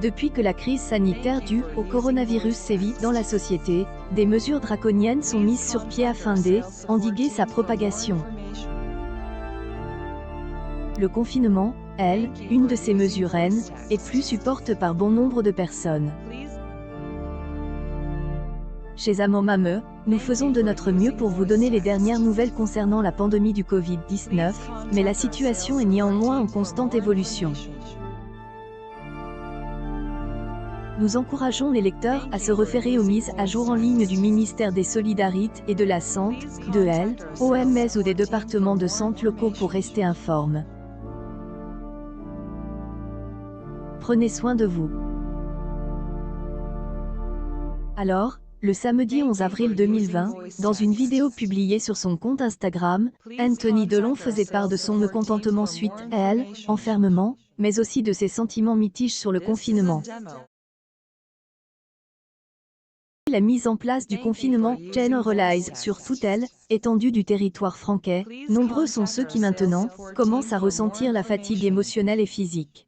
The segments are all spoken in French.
Depuis que la crise sanitaire due au coronavirus sévit dans la société, des mesures draconiennes sont mises sur pied afin d'endiguer sa propagation. Le confinement, une de ces mesures est plus supportée par bon nombre de personnes. Chez Amomame, nous faisons de notre mieux pour vous donner les dernières nouvelles concernant la pandémie du Covid-19, mais la situation est néanmoins en constante évolution. Nous encourageons les lecteurs à se référer aux mises à jour en ligne du ministère des Solidarités et de la Santé, de l'OMS ou des départements de santé locaux pour rester informés. Prenez soin de vous. Alors, le samedi 11 avril 2020, dans une vidéo publiée sur son compte Instagram, Anthony Delon faisait part de son mécontentement suite à l'enfermement, mais aussi de ses sentiments mitigés sur le confinement. La mise en place du confinement généralise sur toute l'étendue du territoire français. Nombreux sont ceux qui maintenant commencent à ressentir la fatigue émotionnelle et physique.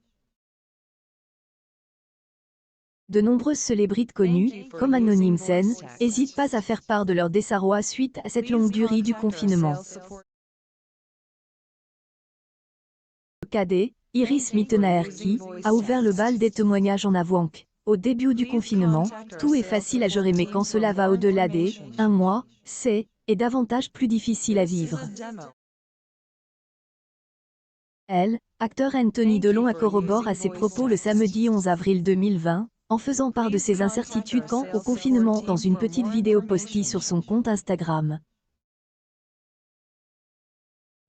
De nombreuses célébrités connues, comme Anonyme Sen, n'hésitent pas à faire part de leur désarroi suite à cette longue durée du confinement. Le cadet, Iris Mittenaere qui a ouvert le bal des témoignages en avouant qu'au début du confinement, tout est facile à gérer mais quand cela va au-delà d'un mois, c'est davantage plus difficile à vivre. Acteur Anthony Delon a corroboré à ses propos le samedi 11 avril 2020, en faisant part de ses incertitudes quant au confinement dans une petite vidéo postée sur son compte Instagram.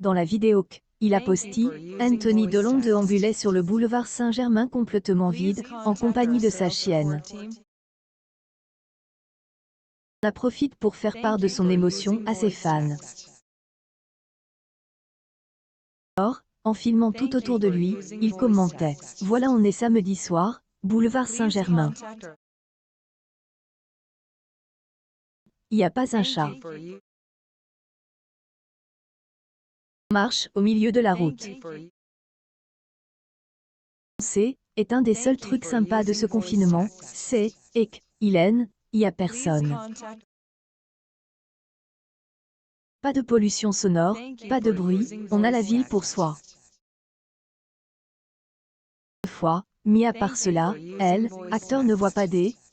Dans la vidéo qu'il a postée, Anthony Delon déambulait sur le boulevard Saint-Germain complètement vide, en compagnie de sa chienne. Il en profite pour faire part de son émotion à ses fans. Or, en filmant tout autour de lui, il commentait « Voilà on est samedi soir, boulevard Saint-Germain. Il n'y a pas un chat. On marche au milieu de la route. Est un des seuls trucs sympas de ce confinement, c'est qu'il y a personne. Pas de pollution sonore, pas de bruit, on a la ville pour soi. Mis à part cela, acteur ne voit pas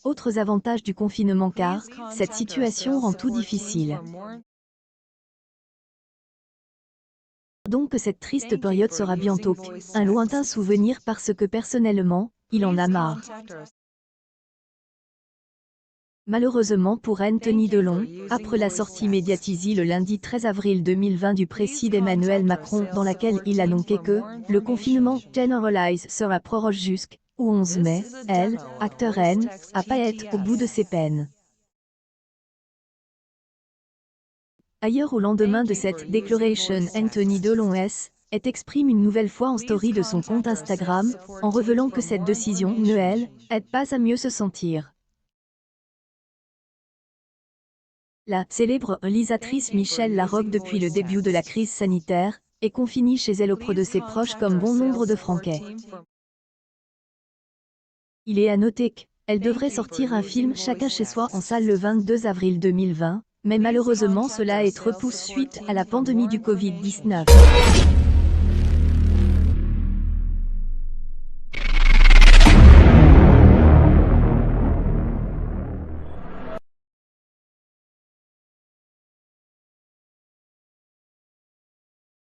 autres avantages du confinement car cette situation rend tout difficile. Donc que cette triste période sera bientôt un lointain souvenir parce que personnellement, il en a marre. Malheureusement pour Anthony Delon, après la sortie médiatisée le lundi 13 avril 2020 du président Emmanuel Macron dans laquelle il annonçait que le confinement généralisé sera prorogé jusqu'au 11 mai, acteur a pas être au bout de ses peines. Ailleurs au lendemain de cette déclaration, Anthony Delon exprime une nouvelle fois en story de son compte Instagram, en révélant que cette décision ne aide pas à mieux se sentir. La célèbre réalisatrice Michel Larocque depuis le début de la crise sanitaire, est confinée chez elle auprès de ses proches comme bon nombre de Français. Il est à noter qu'elle devrait sortir un film chacun chez soi en salle le 22 avril 2020, mais malheureusement cela est repoussé suite à la pandémie du Covid-19.